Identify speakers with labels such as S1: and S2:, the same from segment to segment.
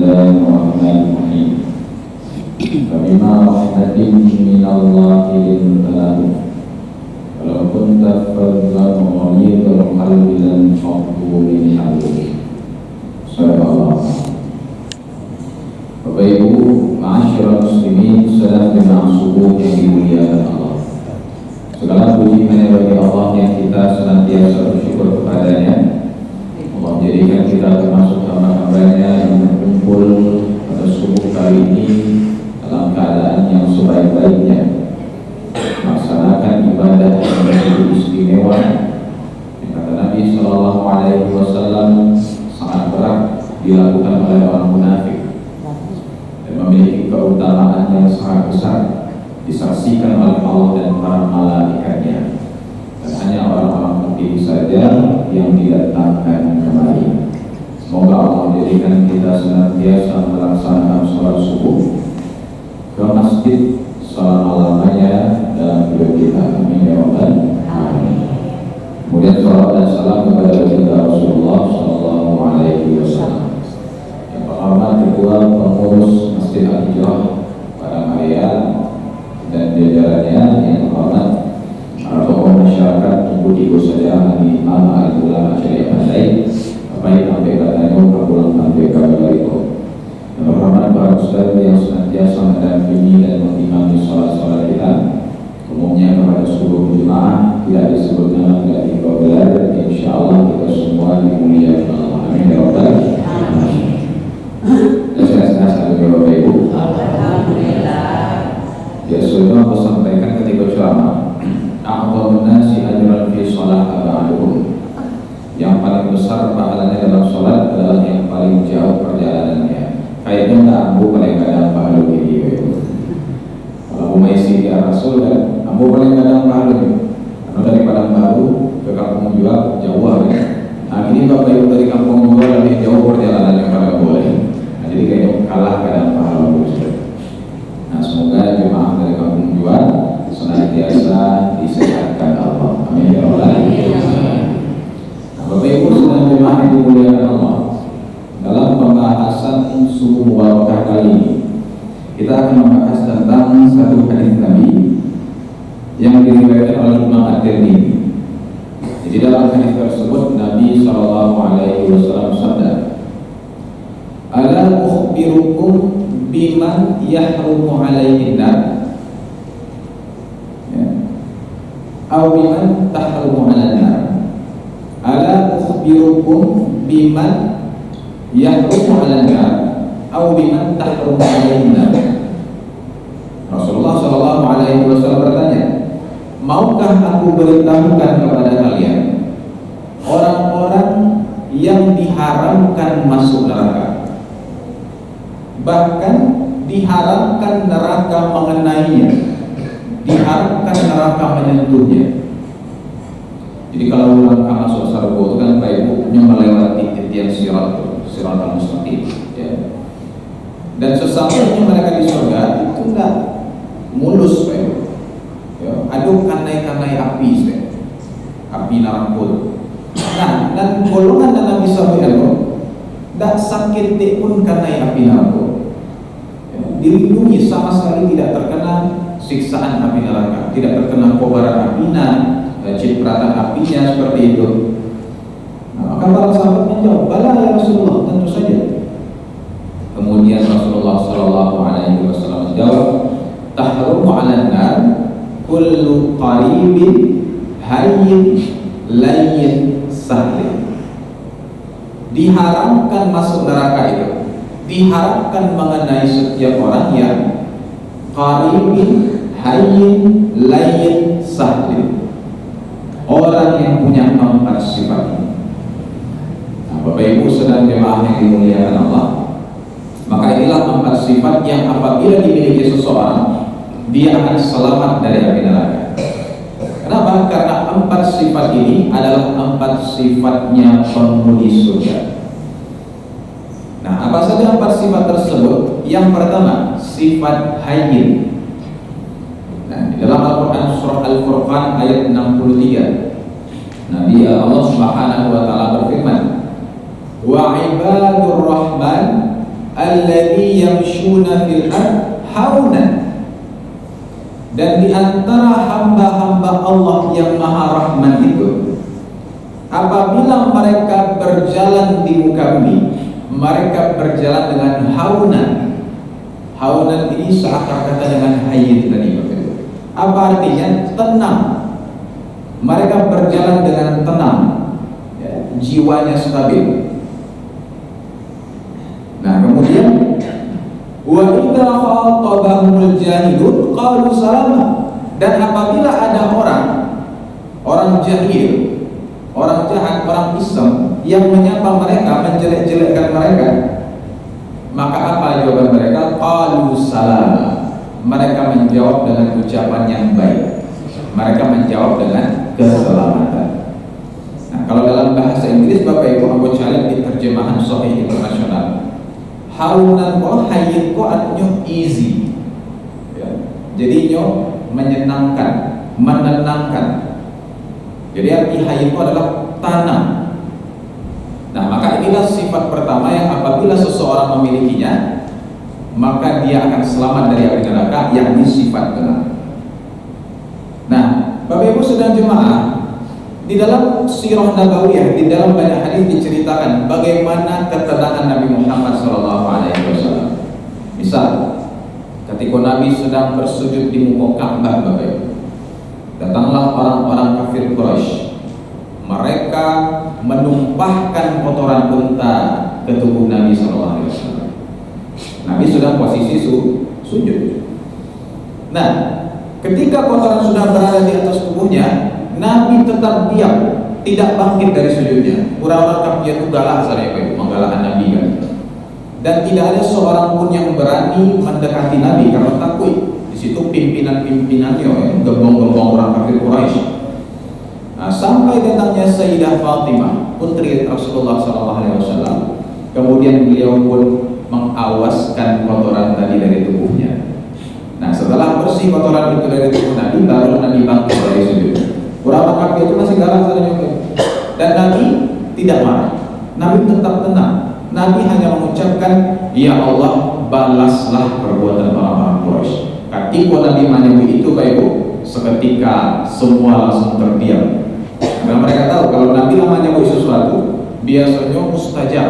S1: Bismillahirrahmanirrahim. Bima rahmatin minallahi lintalahu walau kunta fadzan ghalidhal qalbi lan faddu min hawlik. Subhanallah. Bapak Ibu, ma'asyiral muslimin, salam dan subuh yang dimuliakan Allah. Segala puji hanya bagi Allah yang kita senantiasa bersyukur kepadanya. Allah jadikan kita termasuk hamba-hambanya yang berkumpul pada subuh kali ini dalam keadaan yang sebaik-baiknya, melaksanakan ibadah yang begitu istimewa yang kata Nabi SAW sangat berat dilakukan oleh orang munafik dan memiliki keutamaan yang sangat besar, disaksikan oleh Allah dan para malaikatnya, dan hanya orang-orang terpilih saja yang didatangkan kemari. Semoga Allah menjadikan kita senantiasa melaksanakan sholat subuh ke masjid selama-lamanya dalam hidup kita. Amin ya rabbal alamin. Kemudian sholawat dan salam kepada baginda Rasulullah Sallallahu Alaihi Wasallam. Yang pertama, Ketua Pengurus Masjid Al-Hijrah Padangaya dan jajarannya yang terhormat para tokoh masyarakat, tunggu saja Imam Al-Ulama Syariah Pandai, baik sampai katanya pulang sampai kabar itu. Yang terhormat para ustaz yang senantiasa mendampingi dan mengimami sholat-sholat kita, umumnya kepada seluruh jemaah, tidak disebut nama, tidak digelar. Insyaallah kita semua dimuliakan Allah. Amin ya rabbal alamin. Dan saya senang Bapak Ibu. Alhamdulillah. Ya, sudah aku sampaikan ketika ceramah, a'dhamun nasi ajran fi shalah ba'duhum. Yang paling besar pahalanya dalam sholat adalah yang paling jauh perjalanannya. Kayaknya tak ambu paling kadang pahala ini. Kalau Umaisi ya Rasul kan, ambu paling kadang pahala ini. Karena dari Padangbaru ke Kampung Jual jauh kan. Nah ini Bapak Ibu dari Kampung Jual lebih jauh perjalanannya pada boleh. Nah, jadi kayaknya kalah kadang pahala Ustaz. Nah semoga jemaah dari Kampung Jual senantiasa disehatkan Allah. Amin ya rabbal alamin. Bapak Ibu sedang jemaah yang dimuliakan Allah, dalam pembahasan subuh mubarakah kali ini kita akan membahas tentang satu hadis Nabi yang diriwayatkan oleh Imam At-Tirmidzi. Jadi dalam hadis tersebut Nabi SAW bersabda, "Ala ukhbirukum biman yahrumu alaihin nar, atau biman tahrumu alan nar. Ala ukhbirukum biman yahrumu 'alan nar aw biman tahrumu 'alaihin nar." Rasulullah sallallahu alaihi wasallam bertanya, "Maukah aku beritahukan kepada kalian orang-orang yang diharamkan masuk neraka, bahkan diharamkan neraka mengenainya, diharamkan neraka menyentuhnya?" Jadi kalau langkah masuk surga itu kan Bapak Ibu melewati titian sirat al-mustaqim, ya. Dan sesampainya mereka di surga itu tidak mulus, Bapak Ibu. Ya, aduk kanai-kanai api, api neraka. Nah, dan golongan dalam Nabi SAW tidak sakit pun kanai api neraka. Ya, dilindungi sama sekali tidak terkena siksaan api neraka, tidak terkena kobaran apinya, cipratan apinya seperti itu. Nah, maka para sahabatnya jawab, "Bala ya Rasulullah, tentu saja." Kemudian Rasulullah Shallallahu Alaihi Wasallam menjawab, "Tahrumu 'alan nar kullu qaribin hayyin layyin sahlin." Diharamkan masuk neraka itu, diharamkan mengenai setiap orang yang qaribin hayyin layyin sahlin, orang yang punya 4 sifat ini. Nah, Bapak Ibu sedang jemaah yang dimuliakan Allah, maka inilah 4 sifat yang apabila dimiliki seseorang, dia akan selamat dari api neraka. Kenapa? Karena 4 sifat ini adalah 4 sifatnya penghuni surga. Nah, apa saja 4 sifat tersebut? Yang pertama, sifat hayyin. Nah, di dalam Al-Quran surah Al-Furqan ayat 63, Nabi Allah Subhanahu wa taala berfirman, "Wa ibadur rahman al alladzi yamshuna fil ard haunan, dan di antara hamba-hamba Allah yang Maha Rahman itu, apabila mereka berjalan di muka bumi, mereka berjalan dengan haunan. Haunan ini seakar kata dengan hayyin tadi. Apa artinya? Tenang. Mereka berjalan dengan tenang, ya, jiwanya stabil. Nah, kemudian wa idza khatabahumul jahilun qalu salama, dan apabila ada orang jahil, orang jahat, orang iseng yang menyapa mereka, menjelek-jelekkan mereka, maka apa jawaban mereka? Qalu salama, mereka menjawab dengan ucapan yang baik, mereka menjawab dengan keselamatan. Nah, kalau dalam bahasa Inggris Bapak Ibu aku cari di terjemahan Sahih Internasional, haunan ko hayyin ko artinya easy, ya. Jadi menyenangkan, menenangkan. Jadi arti hayyin ko adalah tanang. Nah, maka inilah sifat pertama yang apabila seseorang memilikinya, maka dia akan selamat dari api neraka, yakni sifat tenang. Nah, Bapak Ibu sedang jemaah, di dalam sirah nabawiyah, di dalam banyak hadis diceritakan bagaimana ketenangan Nabi Muhammad SAW. Misal, ketika Nabi sedang bersujud di muka Ka'bah, Bapak Ibu, datanglah orang-orang kafir Quraisy. Mereka menumpahkan kotoran unta ke tubuh Nabi SAW. Nabi sudah posisi sujud. Nah, ketika kotoran sudah berada di atas tubuhnya, Nabi tetap diam, tidak bangkit dari sujudnya. Orang-orang kafir itu galak saya, menggalakkan Nabi kan. Dan tidak ada seorang pun yang berani mendekati Nabi karena takut. Di situ pimpinan-pimpinannya, gembong-gembong orang kafir Quraisy. Nah, sampai datangnya Sayyidah Fatimah, putri Rasulullah SAW. Kemudian beliau pun mengawaskan kotoran tadi dari tubuhnya. Nah, setelah bersih kotoran itu dari tubuh Nabi, baru Nabi bangkit dari sujud. Orang kafir itu masih galak saja, dan Nabi tidak marah. Nabi tetap tenang. Nabi hanya mengucapkan, ya Allah, balaslah perbuatan orang-orang Quraisy. Ketika Nabi menyebut itu, Bapak Ibu, seketika semua langsung terdiam. Karena mereka tahu kalau Nabi menyebut sesuatu, biasanya mustajab,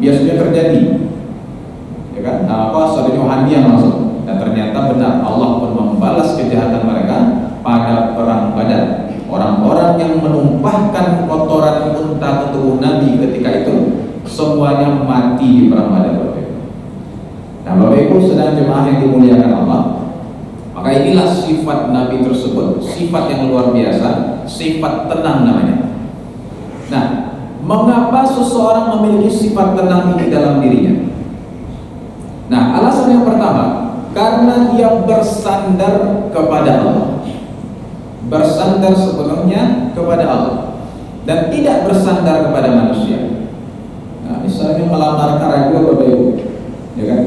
S1: biasanya terjadi. Ya kan? Soalnya hadiah langsung. Dan ternyata benar, Allah pun membalas kejahatan mereka pada perang Badar. Orang-orang yang menumpahkan kotoran unta ke tubuh Nabi ketika itu semuanya mati di perang Badar, Bapak Ibu. Nah, Bapak Ibu sedang jemaah yang dimuliakan Allah, maka inilah sifat Nabi tersebut, sifat yang luar biasa, sifat tenang namanya. Nah, mengapa seseorang memiliki sifat tenang ini dalam dirinya? Nah, alasan yang pertama, karena dia bersandar kepada Allah. Bersandar sepenuhnya kepada Allah dan tidak bersandar kepada manusia. Nah, misalnya melamar karajo, Bapak Ibu, ya kan?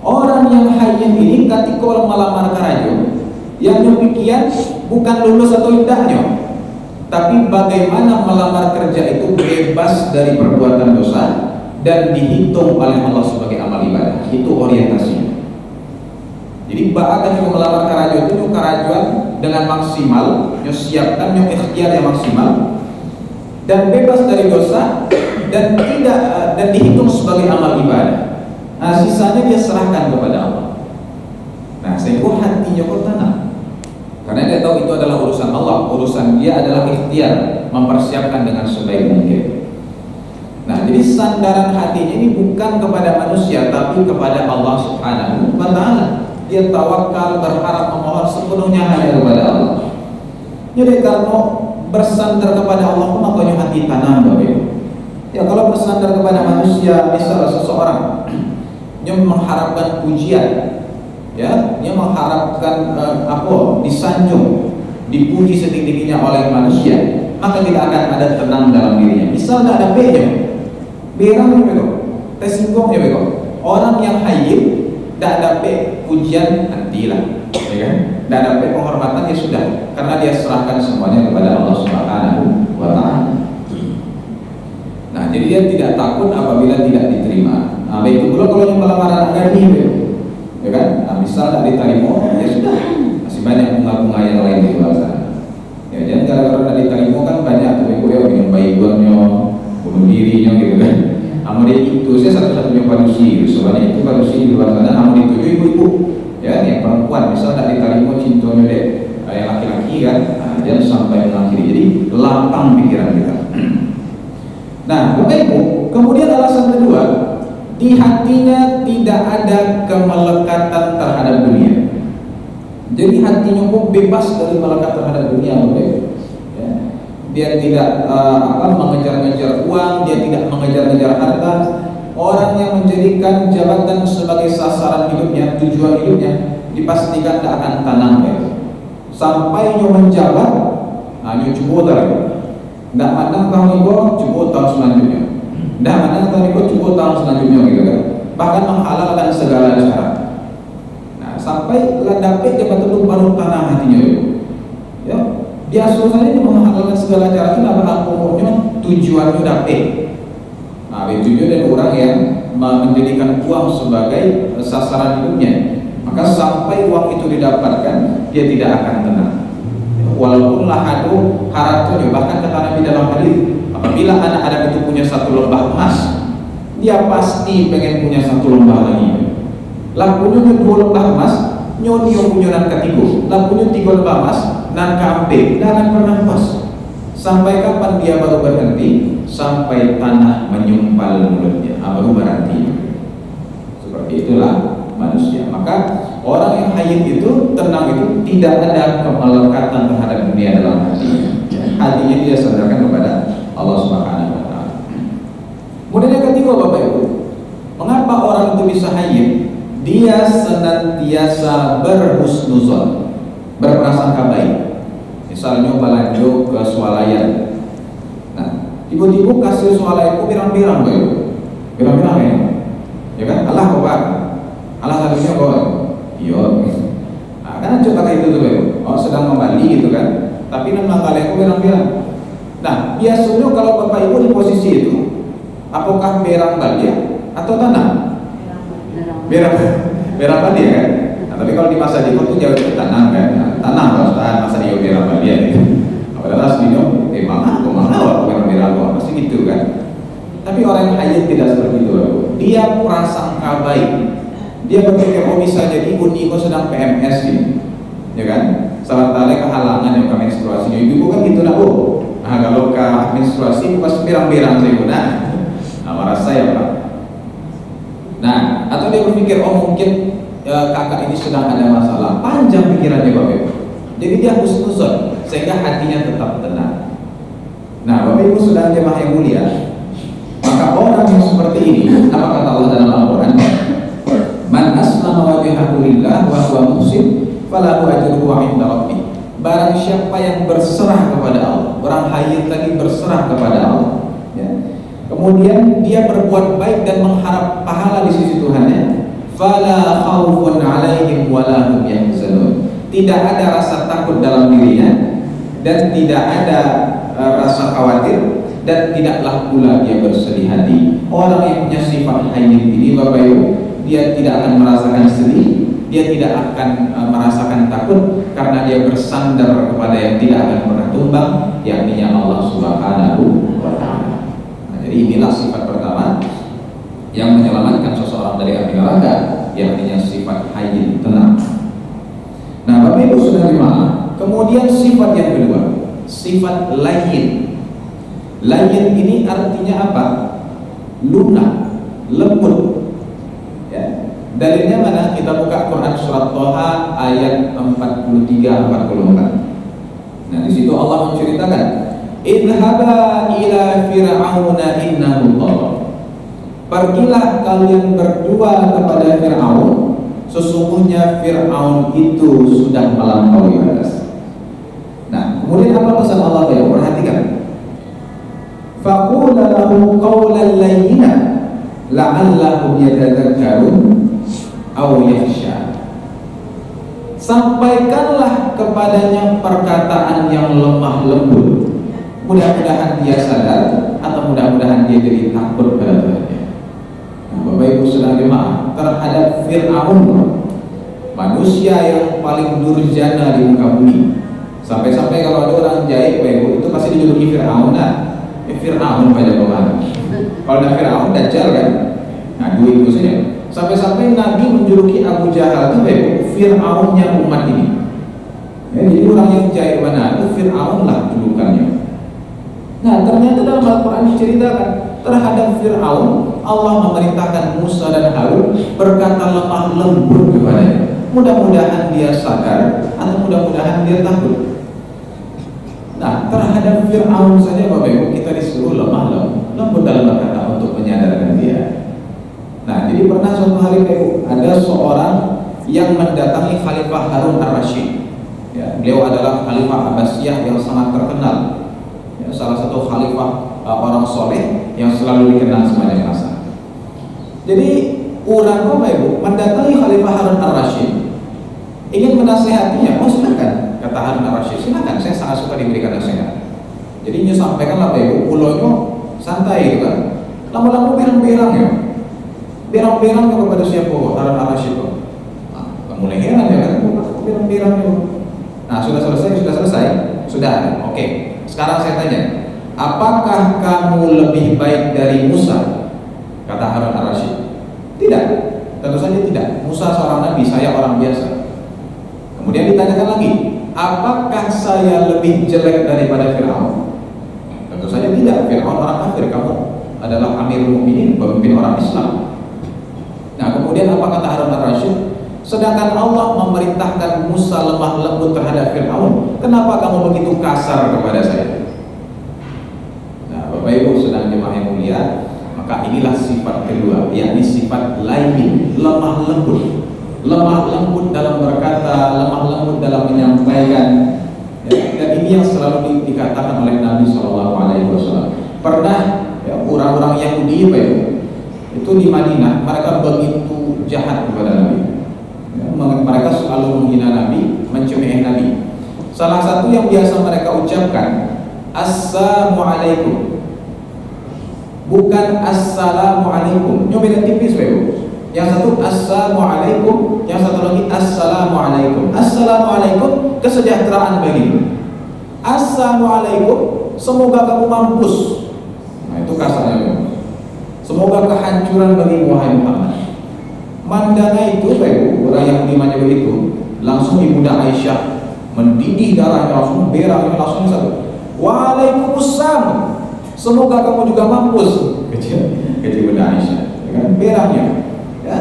S1: Orang yang hayyin ini ketika melamar karajo, yang demikian bukan lulus atau tidaknya, tapi bagaimana melamar kerja itu bebas dari perbuatan dosa dan dihitung oleh Allah sebagai amal ibadah. Itu orientasinya. Jadi bahkan yang melamar karajo itu karajuan dengan maksimal, siapkan yang ikhtiar yang maksimal dan bebas dari dosa dan tidak dan dihitung sebagai amal ibadah. Nah, sisanya dia serahkan kepada Allah. Nah, sehingga hatinya kok tenang, karena dia tahu itu adalah urusan Allah. Urusan dia adalah ikhtiar, mempersiapkan dengan sebaik mungkin. Nah, jadi sandaran hatinya ini bukan kepada manusia, tapi kepada Allah Subhanahu wa Ta'ala. Dia tawakal, berharap, memohon sepenuhnya hanya kepada Allah. Jadi karena bersandar kepada Allah, makanya hati tanam, Bapak Ibu. Ya, kalau bersandar kepada manusia, misalnya seseorang yang mengharapkan pujian, ya, dia mengharapkan disanjung, dipuji setinggi-tingginya oleh manusia, maka tidak akan ada tenang dalam dirinya. Misal tidak ada B-nya, berang ya, tersinggung ya, orang yang hayyin tidak ada pujian nantilah, ya kan? Tidak ada penghormatan, ya sudah, karena dia serahkan semuanya kepada Allah Subhanahu wa Ta'ala. Nah, jadi dia tidak takut apabila tidak diterima. Nah, itu pula kalau yang pelamaran jadi ya kan. Nah, misal tak diterima, ya sudah, masih banyak bunga-bunga yang lain di luar sana. Ya, jangan gara-gara tak diterima kan banyak, tapi kok ya minum baygonnya, bunuh dirinya gitu kan. Namun itu saya satu-satunya manusia, sebenarnya itu manusia di luar sana. Namun itu ibu-ibu, ya, yang perempuan misal tak diterima cintanya deh, yang laki-laki kan, nah, jangan sampai mengakhiri. Jadi lapang pikiran kita. Nah, Bapak Ibu, kemudian alasan kedua, di hatinya tidak ada kemelekatan terhadap dunia. Jadi hatinya kok bebas dari melekat terhadap dunia, Bapak Ibu. Ya. Dia tidak mengejar-ngejar uang, dia tidak mengejar-ngejar harta. Orang yang menjadikan jabatan sebagai sasaran hidupnya, tujuan hidupnya, dipastikan tidak akan tanam, Bapak Ibu. Sampai nyo menjabat, nyo cukup lagi. Tidak pandang tahun itu cukup tahun selanjutnya. Tidak pandang tahun itu cukup tahun selanjutnya gitu kan. Bahkan menghalalkan segala cara. Nah, sampai dapat jabatan itu baru tanam hatinya itu. Ya, biasa saja dia menghalalkan segala cara itu dapat umurnya tujuannya dapat. Nah, itu dan orang yang menjadikan uang sebagai sasaran hidupnya. Maka sampai uang itu didapatkan, dia tidak akan tenang. Walaupun lahadu haratunya, bahkan kata Nabi dalam hadis, apabila anak-anak itu punya satu lembah emas, dia pasti pengen punya satu lembah lagi. Lah punya 2 lembah emas, dia punya nan ketiga. Lah punya 3 lembah emas, nan keempat, dan akan pernah puas. Sampai kapan dia baru berhenti? Sampai tanah menyumpal mulutnya, baru berhenti. Seperti itulah manusia. Maka orang yang hayyid itu, tenang itu, tidak ada kemelekatan terhadap dunia dalam hatinya. Hatinya dia sandarkan kepada Allah Subhanahu wa taala. Kemudian yang ketiga, Bapak Ibu, mengapa orang itu bisa hayyid? Dia senantiasa berhusnuzon, berprasangka baik. Misalnya balanja ke swalayan. Nah, tiba-tiba kasih swalayan itu pirang-pirang, Bapak Ibu. Pirang-pirang ya. Ya kan? Allah Akbar. Allah satunya kok, iya. Nah, kan coba kayak itu tuh, oh sedang membali gitu kan. Tapi nama kalian itu bilang-bilang. Nah, biasanya kalau Bapak Ibu di posisi itu, apakah berang bali atau tanam? Berang bali kan. Nah, tapi kalau di masa Jepang itu jauh itu tanam kan. Nah, tanam kalau masa dia berang bali gitu. Padahal aslinya, mana berang pasti gitu kan. Tapi orang yang hayyid tidak seperti itu. Dia prasangka baik. Dia berpikir, oh bisa jadi Uni kok sedang PMS gitu, ya kan? Sementara kehalangan yang ke menstruasinya, ibu kan gitu lah, oh. Nah kalau ke menstruasi pas berang-berang saya guna, nah marah saya Pak. Nah atau dia berpikir, oh mungkin kakak ini sedang ada masalah, panjang pikirannya Bapak Ibu. Jadi dia husnuzon sehingga hatinya tetap tenang. Nah Bapak Ibu sedang jemaah yang mulia, maka orang yang seperti ini, apa kata Allah dalam Al-Quran? Man aslama wajhahu lillah wa huwa muhsin falahu ajruhu 'inda rabbih. Barang siapa yang berserah kepada Allah, orang hayyid tadi berserah kepada Allah, ya. Kemudian dia berbuat baik dan mengharap pahala di sisi Tuhannya, fala khaufun 'alaihim wa la hum yahzanun. Tidak ada rasa takut dalam dirinya dan tidak ada rasa khawatir dan tidaklah pula dia bersedih hati. Orang yang punya sifat hayyid ini Bapak Ibu, dia tidak akan merasakan sedih, dia tidak akan merasakan takut karena dia bersandar kepada yang tidak akan pernah tumbang, yakni Allah Subhanahu wa taala. Nah, jadi inilah sifat pertama yang menyelamatkan seseorang dari api neraka, yakni sifat hayyid, tenang. Nah, Bapak Ibu sudah jemaah. Kemudian sifat yang kedua, sifat layyin. Layyin ini artinya apa? Lunak, lembut. Dalilnya mana? Kita buka Quran surat Thaha ayat 43-44. Nah, di situ Allah menceritakan, "Idhaba ila fir'auna innahu tagha." Pergilah kalian berdua kepada Fir'aun, sesungguhnya Fir'aun itu sudah melampaui batas. Nah, kemudian apa pesan Allah ya? Perhatikan. Faqula lahu qawlan layyinan la'allahum yatadhakkarun aw yakhsha. Sampaikanlah kepadanya perkataan yang lemah lembut. Mudah-mudahan dia sadar atau mudah-mudahan dia jadi takut pada Tuhannya. Nah, Bapak Ibu sedang jemaah, terhadap Fir'aun, manusia yang paling durjana di muka bumi. Sampai-sampai kalau ada orang jahit itu pasti dijuluki Fir'aun. Nah, Fir'aun pada bawah. Kalau ada Fir'aun, Dajjal kan. Nah, dua itu saja. Sampai-sampai Nabi menjuluki Abu Jahal itu Fir'aunnya umat ini. Ya, jadi orang yang jahit mana itu Fir'aun lah julukannya. Nah, ternyata dalam Al-Quran diceritakan terhadap Fir'aun, Allah memerintahkan Musa dan Harun berkata lemah lembut kepadanya. Mudah-mudahan dia sadar atau mudah-mudahan dia takut. Nah, terhadap Fir'aun saja Bapak Ibu kita disuruh lemah lembut dalam berkata untuk menyadarkan dia. Nah, jadi pernah suatu hari Bapak Ibu ada seorang yang mendatangi Khalifah Harun ar-Rasyid. Ya, beliau adalah Khalifah Abbasiyah yang sangat terkenal. Ya, salah satu khalifah orang soleh yang selalu dikenal sepanjang masa. Jadi orang Bapak Ibu mendatangi Khalifah Harun ar-Rasyid ingin menasehatinya. Oh silakan, kata Harun ar-Rasyid, silakan, saya sangat suka diberikan nasihat. Jadi dia sampaikan Bapak Ibu, ulonyo santai gitu kan. Lama-lama berang-berang ya. Berang-berang kepada siapa Harun ar-Rasyid. Nah, mulai heran ya kan, berang-berang ya. Nah, sudah selesai? Sudah. Oke. Sekarang saya tanya, apakah kamu lebih baik dari Musa? Kata Harun ar-Rasyid. Tidak. Tentu saja tidak. Musa seorang nabi, saya orang biasa. Kemudian ditanyakan lagi, apakah saya lebih jelek daripada Fir'aun? Tentu saja tidak. Fir'aun orang kafir, kamu adalah Amirul Mukminin, pemimpin orang Islam. Nah, kemudian apa kata Harun ar-Rasyid? Sedangkan Allah memerintahkan Musa lemah lembut terhadap Fir'aun, kenapa kamu begitu kasar kepada saya? Nah, Bapak Ibu sedang jemaah yang mulia, maka inilah sifat kedua, yakni sifat lain, lemah lembut. Lemah lembut dalam berkata, lemah lembut dalam menyampaikan. Ya, dan ini yang selalu dikatakan oleh Nabi SAW. Pernah ya, orang-orang Yahudi Bapak Ibu, itu di Madinah, mereka begitu jahat kepada Nabi. Mereka selalu menghina Nabi, mencemooh Nabi. Salah satu yang biasa mereka ucapkan, Assalamualaikum, bukan Assalamualaikum. Ini beda tipis Bapak. Yang satu Assalamualaikum, yang satu lagi Assalamualaikum. Assalamualaikum, kesejahteraan bagimu. Assalamualaikum, semoga kamu mampus. Nah, itu kasarnya. Semoga kehancuran bagimu wahai Muhammad. Mandana itu Bapak, orang yang dimanya begitu, langsung ibunda Aisyah mendidih darahnya, langsung berangnya langsung satu. Waalaikumsalam, semoga kamu juga mampus. Kecil ibunda Aisyah, ya kan? Berangnya. Ya.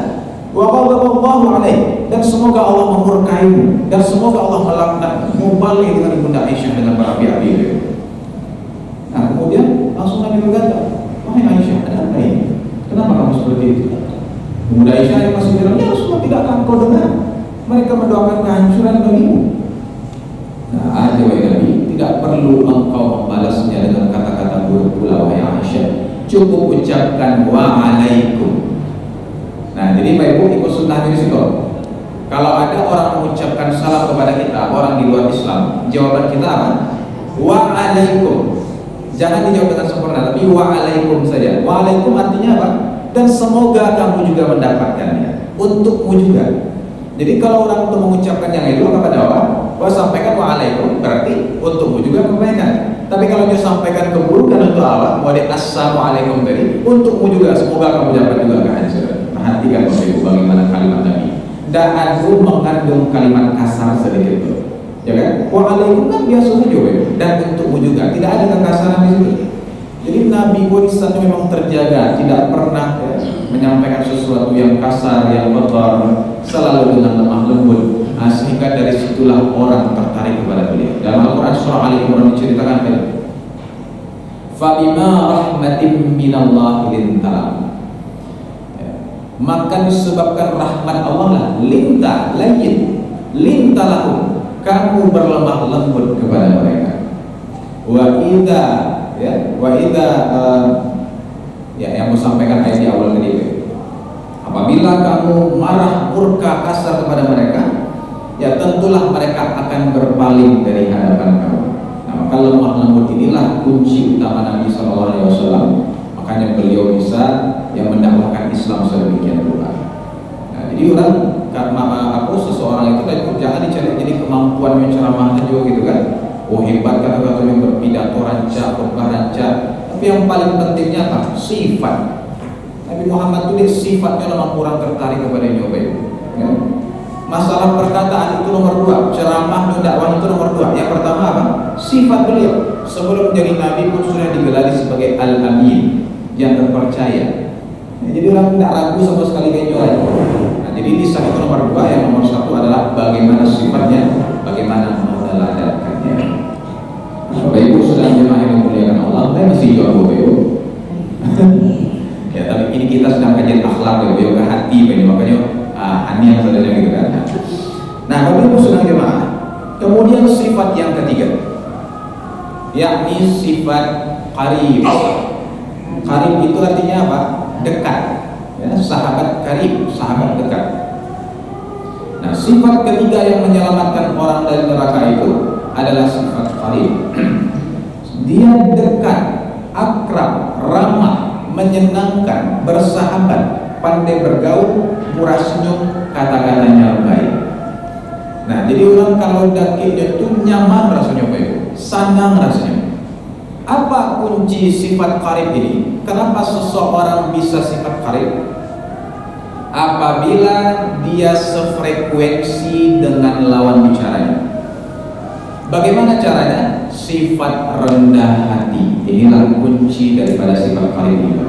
S1: Wa qadallahu alaih, dan semoga Allah memurkaimu, dan semoga Allah melaknat mubalik dengan ibunda Aisyah dengan berapi-api. Nah, kemudian langsung Nabi berkata, wahai Aisyah, ada apa ini? Kenapa kamu seperti itu? Ibunda Aisyah yang masih bilang, ya Rasulullah, tidakkah engkau dengar mereka mendoakan kehancuran bagimu? Nah, ada wahai Nabi, tidak perlu engkau membalasnya dengan kata-kata buruk pula wahai Aisyah. Cukup ucapkan wa'alaikum. Nah, jadi Bapak Ibu ikut sunnah di situ. Kalau ada orang mengucapkan salam kepada kita, orang di luar Islam, jawaban kita apa? Wa'alaikum. Jangan dijawab dengan sempurna, tapi wa'alaikum saja. Wa'alaikum artinya apa? Dan semoga kamu juga mendapatkannya, untukmu juga. Jadi kalau orang untuk mengucapkan yang itu kepada Allah, sampaikan wa'alaikum, berarti untukmu juga kebaikan. Tapi kalau dia sampaikan keburukan untuk Allah, assalamualaikum tadi, untukmu juga, semoga kamu dapat juga kehancuran. Perhatikan Bapak Ibu bagaimana kalimat Nabi. Dan mengandung kalimat kasar sedikit itu, ya kan? Wa'alaikum kan biasa saja, dan untukmu juga, tidak ada kekasaran di situ. Jadi Nabi pun itu memang terjaga, tidak pernah menyampaikan sesuatu yang kasar, yang kotor, selalu dengan lemah lembut. Nah, sehingga dari situlah orang tertarik kepada beliau. Dalam Al-Quran surah Ali Imran diceritakan, Fabima rahmatim minallahi lintalam. Maka disebabkan rahmat Allah lah, lintalahum, kamu berlemah lembut kepada mereka. Wa idza yang mau sampaikan ayat di awal tadi, apabila kamu marah murka kasar kepada mereka, ya tentulah mereka akan berpaling dari hadapan kamu. Nah, maka lemah lembut inilah kunci utama Nabi SAW. Makanya beliau bisa yang mendakwahkan Islam sedemikian rupa. Nah, Jadi orang karena seseorang itu jangan dicari jadi kemampuan menceramah aja gitu kan. Oh hebat kata-kata yang berpidato rancak, khotbah rancak. Tapi yang paling pentingnya apa? Sifat. Nabi Muhammad tulis sifatnya memang kurang tertarik kepada nyoba itu. Ya. Masalah perkataan itu nomor 2, ceramah dan dakwah itu nomor 2. Yang pertama apa? Sifat beliau. Sebelum menjadi nabi pun sudah digelari sebagai al-amin, yang terpercaya. Ya, jadi orang tidak ragu sama sekali kejualan. Nah, jadi di itu nomor 2, yang nomor 1 adalah bagaimana sifatnya, bagaimana meneladankannya. Bapak Ibu sedang jemaah yang dimuliakan Allah, saya masih jawab Bapak Ibu. Ya, tapi ini kita sedang kajian akhlak ya, Bapak, ke hati, Bapak, makanya Ani yang saudara gitu kan. Nah, Bapak Ibu sedang jemaah. Kemudian sifat yang ketiga, yakni sifat qarib. Qarib itu artinya apa? Dekat. Ya, sahabat qarib, sahabat dekat. Nah, sifat ketiga yang menyelamatkan orang dari neraka itu adalah sifat qarib. Dia dekat, akrab, ramah, menyenangkan, bersahabat, pandai bergaul, murah senyum, kata-katanya baik. Nah, jadi orang kalau dakiknya itu nyaman rasanya baik, senang rasanya. Apa kunci sifat qarib ini? Kenapa seseorang bisa sifat qarib? Apabila dia sefrekuensi dengan lawan bicaranya. Bagaimana caranya? Sifat rendah hati. Inilah kunci daripada sifat qarib ini.